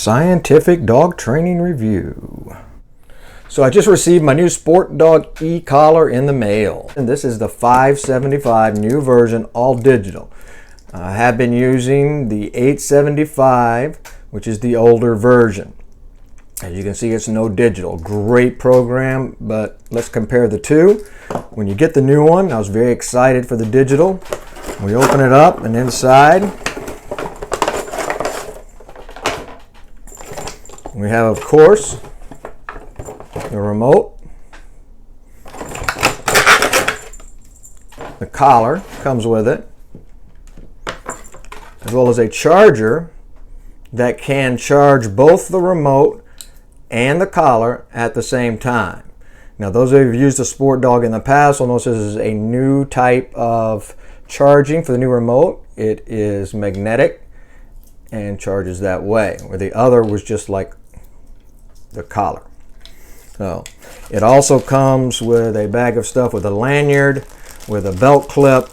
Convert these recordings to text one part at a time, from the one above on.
Scientific Dog Training Review. So I just received my new SportDot e-collar in the mail. And this is the 575 new version, all digital. I have been using the 875, which is the older version. As you can see, it's no digital. Great program, but let's compare the two. When you get the new one, I was very excited for the digital. We open it up, and inside we have, of course, the remote. The collar comes with it, as well as a charger that can charge both the remote and the collar at the same time. Now, those of you who've used the SportDot in the past will notice this is a new type of charging for the new remote. It is magnetic and charges that way, where the other was just like the collar. So it also comes with a bag of stuff with a lanyard, with a belt clip,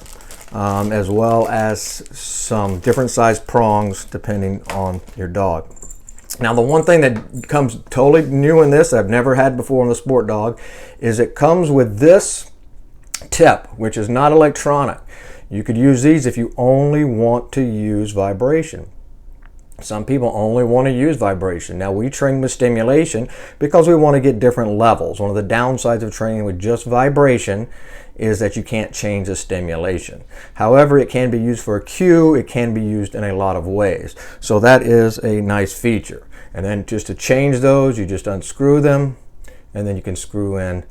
as well as some different size prongs depending on your dog. Now, the one thing that comes totally new in this, I've never had before on the SportDot, is it comes with this tip, which is not electronic. You could use these if you only want to use vibration. Some people only want to use vibration. Now, we train with stimulation because we want to get different levels. One of the downsides of training with just vibration is that you can't change the stimulation. However, it can be used for a cue. It can be used in a lot of ways. So that is a nice feature. And then just to change those, you just unscrew them, and then you can screw in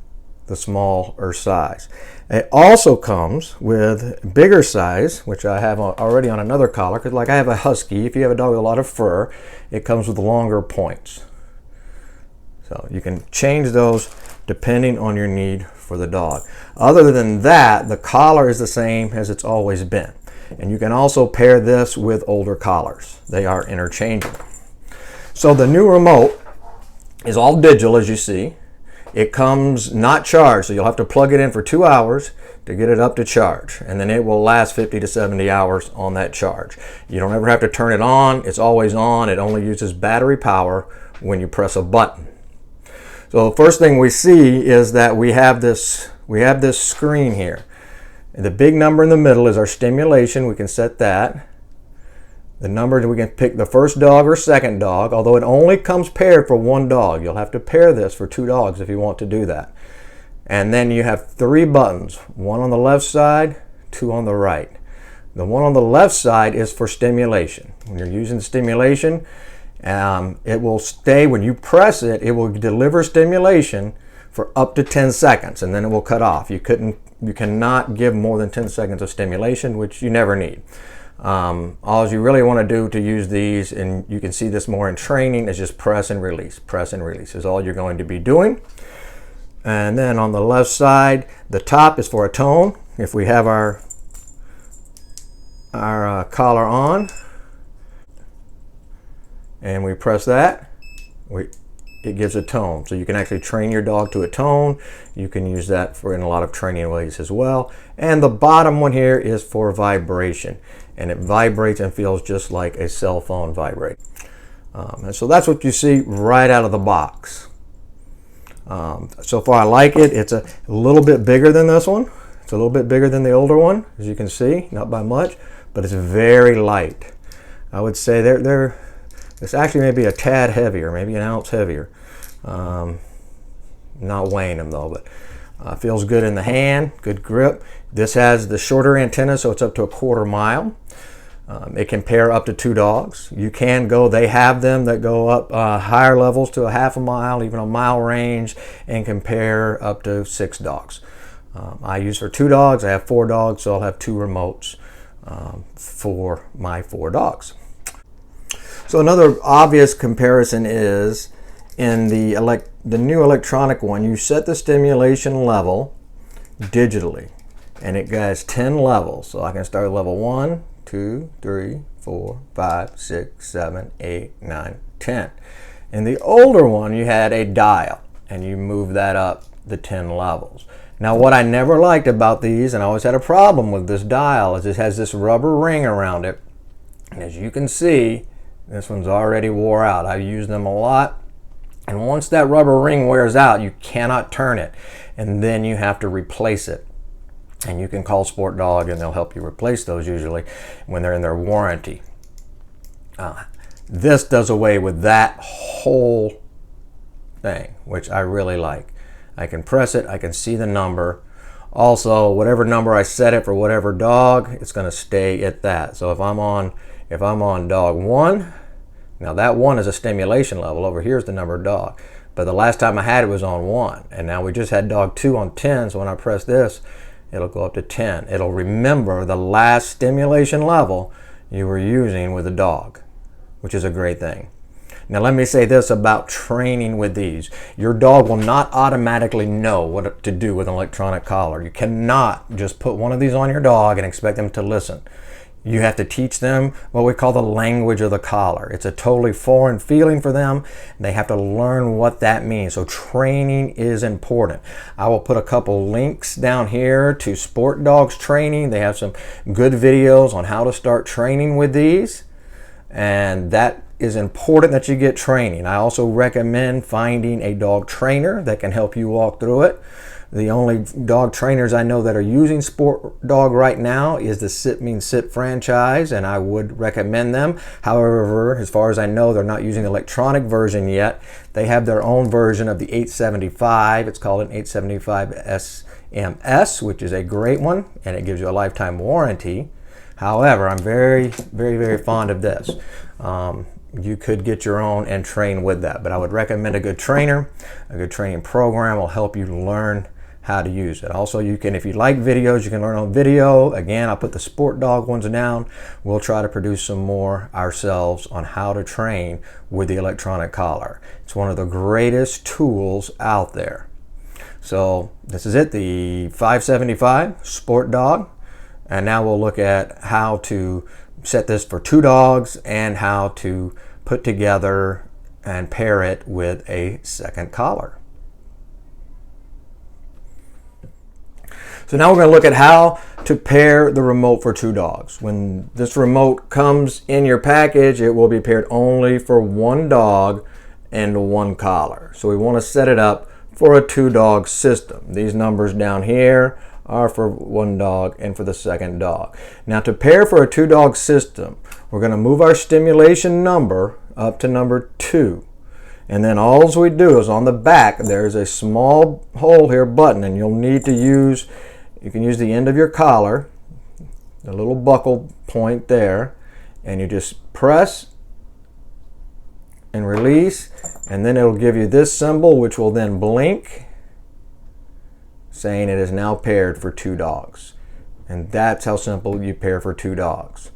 the smaller size. It also comes with bigger size, which I have already on another collar, because like I have a husky. If you have a dog with a lot of fur, it comes with longer points. So you can change those depending on your need for the dog. Other than that, the collar is the same as it's always been. And you can also pair this with older collars. They are interchangeable. So the new remote is all digital, as you see. It comes not charged, so you'll have to plug it in for 2 hours to get it up to charge. And then it will last 50 to 70 hours on that charge. You don't ever have to turn it on. It's always on. It only uses battery power when you press a button. So the first thing we see is that we have this screen here. And the big number in the middle is our stimulation. We can set that. The number, we can pick the first dog or second dog, although it only comes paired for one dog. You'll have to pair this for 2 dogs if you want to do that. And then you have 3 buttons, 1 on the left side, 2 on the right. The one on the left side is for stimulation. When you're using stimulation, it will stay, when you press it, it will deliver stimulation for up to 10 seconds, and then it will cut off. You cannot give more than 10 seconds of stimulation, which you never need. All you really want to do to use these, and you can see this more in training, is just press and release. Press and release is all you're going to be doing. And then on the left side, the top is for a tone. If we have our collar on and we press that, it gives a tone. So you can actually train your dog to a tone. You can use that in a lot of training ways as well. And the bottom one here is for vibration. And it vibrates and feels just like a cell phone vibrate. And so that's what you see right out of the box. So far I like it. It's a little bit bigger than this one. It's a little bit bigger than the older one, as you can see, not by much, but it's very light. I would say it's actually maybe a tad heavier, maybe an ounce heavier. Not weighing them though, but feels good in the hand, good grip. This has the shorter antenna, so it's up to a 1/4 mile. It can pair up to 2 dogs. You can go, they have them that go up higher levels to a 1/2 mile, even a mile range, and can pair up to 6 dogs. I use for 2 dogs. I have 4 dogs, so I'll have 2 remotes for my 4 dogs. So another obvious comparison is in the new electronic one, you set the stimulation level digitally, and it has 10 levels. So I can start at level 1, 2, 3, 4, 5, 6, 7, 8, 9, 10. In the older one, you had a dial, and you move that up the 10 levels. Now, what I never liked about these, and I always had a problem with this dial, is it has this rubber ring around it. And as you can see, This one's already wore out. I've used them a lot. And once that rubber ring wears out, you cannot turn it. And then you have to replace it. And you can call SportDot and they'll help you replace those usually when they're in their warranty. This does away with that whole thing, which I really like. I can press it, I can see the number. Also, whatever number I set it for whatever dog, it's going to stay at that. So if I'm on dog 1, now that 1 is a stimulation level. Over here is the number of dog. But the last time I had it was on 1. And now we just had dog 2 on 10. So when I press this, it'll go up to 10. It'll remember the last stimulation level you were using with the dog, which is a great thing. Now let me say this about training with these. Your dog will not automatically know what to do with an electronic collar. You cannot just put one of these on your dog and expect them to listen. You have to teach them what we call the language of the collar. It's a totally foreign feeling for them. They have to learn what that means. So training is important. I will put a couple links down here to SportDog's training. They have some good videos on how to start training with these. And that is important that you get training. I also recommend finding a dog trainer that can help you walk through it. The only dog trainers I know that are using SportDog right now is the Sit Means Sit franchise, and I would recommend them. However, as far as I know, they're not using the electronic version yet. They have their own version of the 875. It's called an 875 SMS, which is a great one, and it gives you a lifetime warranty. However, I'm very, very, very fond of this. You could get your own and train with that, but I would recommend a good trainer. A good training program will help you learn how to use it. Also, you can, if you like videos, you can learn on video. Again, I'll put the SportDog ones down. We'll try to produce some more ourselves on how to train with the electronic collar. It's one of the greatest tools out there. So this is it, the 575 SportDog. And now we'll look at how to set this for 2 dogs and how to put together and pair it with a second collar. So now we're going to look at how to pair the remote for 2 dogs. When this remote comes in your package, it will be paired only for 1 dog and 1 collar. So we want to set it up for a 2-dog system. These numbers down here are for 1 dog and for the second dog. Now to pair for a 2-dog system, we're going to move our stimulation number up to number 2. And then all we do is on the back, there's a small hole here button, and you'll need to use, you can use the end of your collar, the little buckle point there, and you just press and release, and then it'll give you this symbol, which will then blink, saying it is now paired for 2 dogs. And that's how simple you pair for 2 dogs.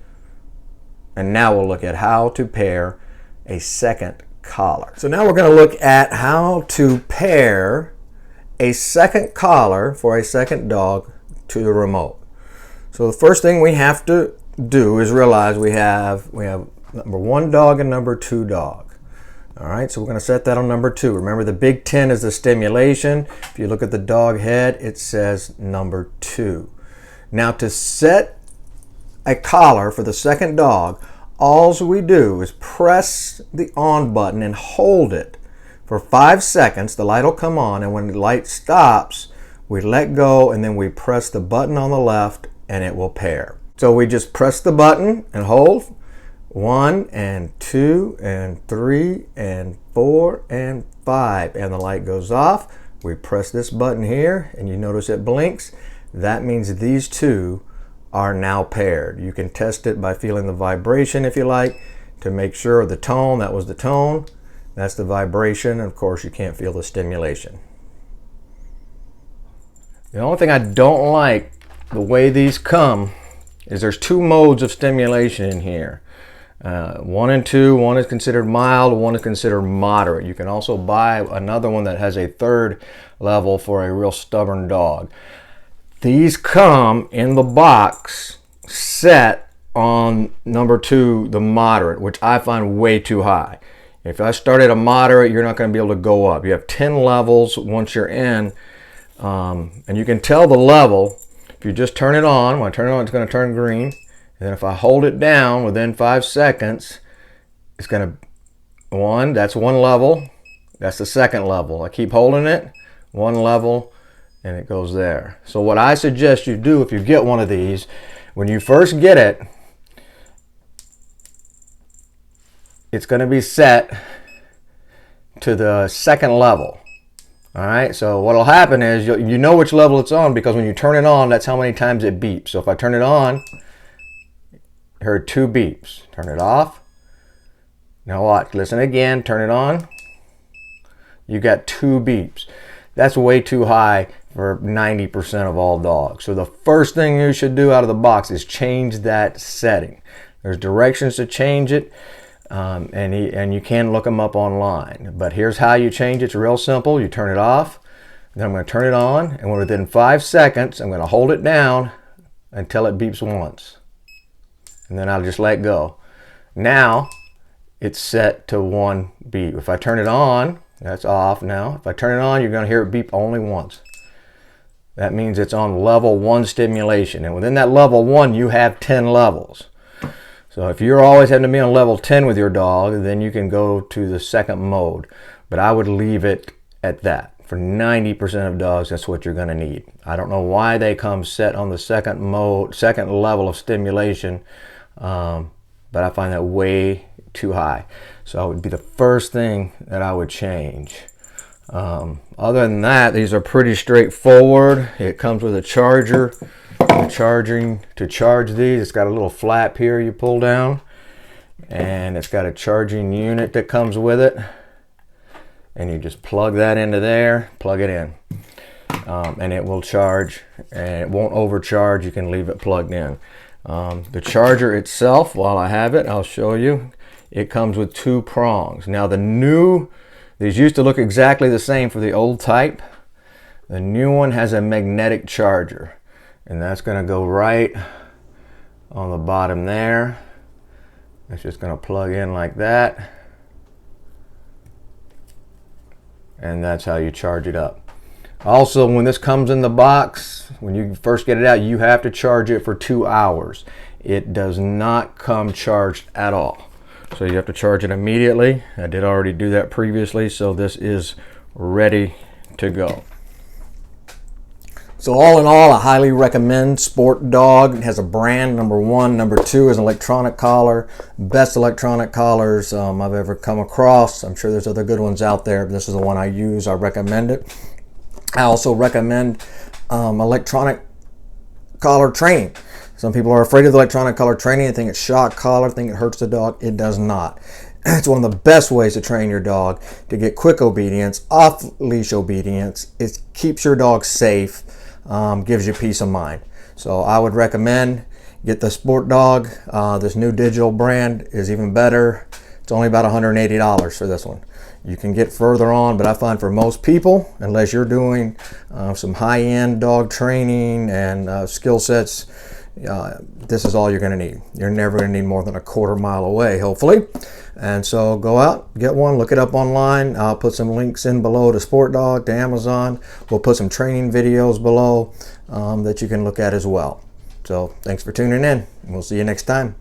And now we'll look at how to pair a second collar. So now we're going to look at how to pair a second collar for a second dog to the remote. So the first thing we have to do is realize we have number 1 dog and number 2 dog. All right, so we're going to set that on number 2. Remember, the big 10 is the stimulation. If you look at the dog head, it says number 2. Now to set a collar for the second dog, all we do is press the on button and hold it for 5 seconds. The light will come on, and when the light stops, we let go, and then we press the button on the left, and it will pair. So we just press the button and hold. 1 and 2 and 3 and 4 and 5, and the light goes off. We press this button here, and you notice it blinks. That means these 2 are now paired. You can test it by feeling the vibration if you like to make sure the tone. That was the tone. That's the vibration. Of course, you can't feel the stimulation. The only thing I don't like the way these come is there's 2 modes of stimulation in here. 1 and 2, one is considered mild, one is considered moderate. You can also buy another one that has a 3rd level for a real stubborn dog. These come in the box set on number 2, the moderate, which I find way too high. If I start at a moderate, you're not going to be able to go up. You have 10 levels once you're in, and you can tell the level if you just turn it on. When I turn it on, it's going to turn green. And then if I hold it down within 5 seconds, it's going to, one, that's one level. That's the second level. I keep holding it, one level, and it goes there. So what I suggest you do if you get one of these, when you first get it, it's going to be set to the second level. All right, so what'll happen is you know which level it's on, because when you turn it on, that's how many times it beeps. So if I turn it on, I heard 2 beeps. Turn it off. Now watch, listen again, turn it on. You got 2 beeps. That's way too high for 90% of all dogs. So the first thing you should do out of the box is change that setting. There's directions to change it. And you can look them up online. But here's how you change it. It's real simple. You turn it off, then I'm going to turn it on, and within 5 seconds, I'm going to hold it down until it beeps once. And then I'll just let go. Now, it's set to 1 beep. If I turn it on, that's off now. If I turn it on, you're going to hear it beep only once. That means it's on level 1 stimulation. And within that level 1, you have 10 levels. So if you're always having to be on level 10 with your dog, then you can go to the second mode. But I would leave it at that. For 90% of dogs, that's what you're going to need. I don't know why they come set on the second mode, second level of stimulation, but I find that way too high. So it would be the first thing that I would change. Other than that, these are pretty straightforward. It comes with a charger. To charge these, it's got a little flap here you pull down, and it's got a charging unit that comes with it, and you just plug that into there, plug it in, and it will charge, and it won't overcharge. You can leave it plugged in. The charger itself, while I have it, I'll show you. It comes with 2 prongs. Now these used to look exactly the same for the old type. The new one has a magnetic charger. And that's going to go right on the bottom there. It's just going to plug in like that. And that's how you charge it up. Also, when this comes in the box, when you first get it out, you have to charge it for 2 hours. It does not come charged at all. So you have to charge it immediately. I did already do that previously, so this is ready to go. So all in all, I highly recommend SportDot. It has a brand, number 1. Number 2 is an electronic collar. Best electronic collars I've ever come across. I'm sure there's other good ones out there, but this is the one I use. I recommend it. I also recommend electronic collar training. Some people are afraid of electronic collar training. They think it's shock collar, think it hurts the dog. It does not. It's one of the best ways to train your dog to get quick obedience, off-leash obedience. It keeps your dog safe. Gives you peace of mind. So I would recommend get the SportDot. This new digital brand is even better. It's only about $180 for this one. You can get further on, but I find for most people, unless you're doing some high-end dog training and skill sets, this is all you're going to need. You're never going to need more than a quarter mile away, hopefully. And so go out, get one, look it up online. I'll put some links in below to SportDot, to Amazon. We'll put some training videos below that you can look at as well. So thanks for tuning in, and we'll see you next time.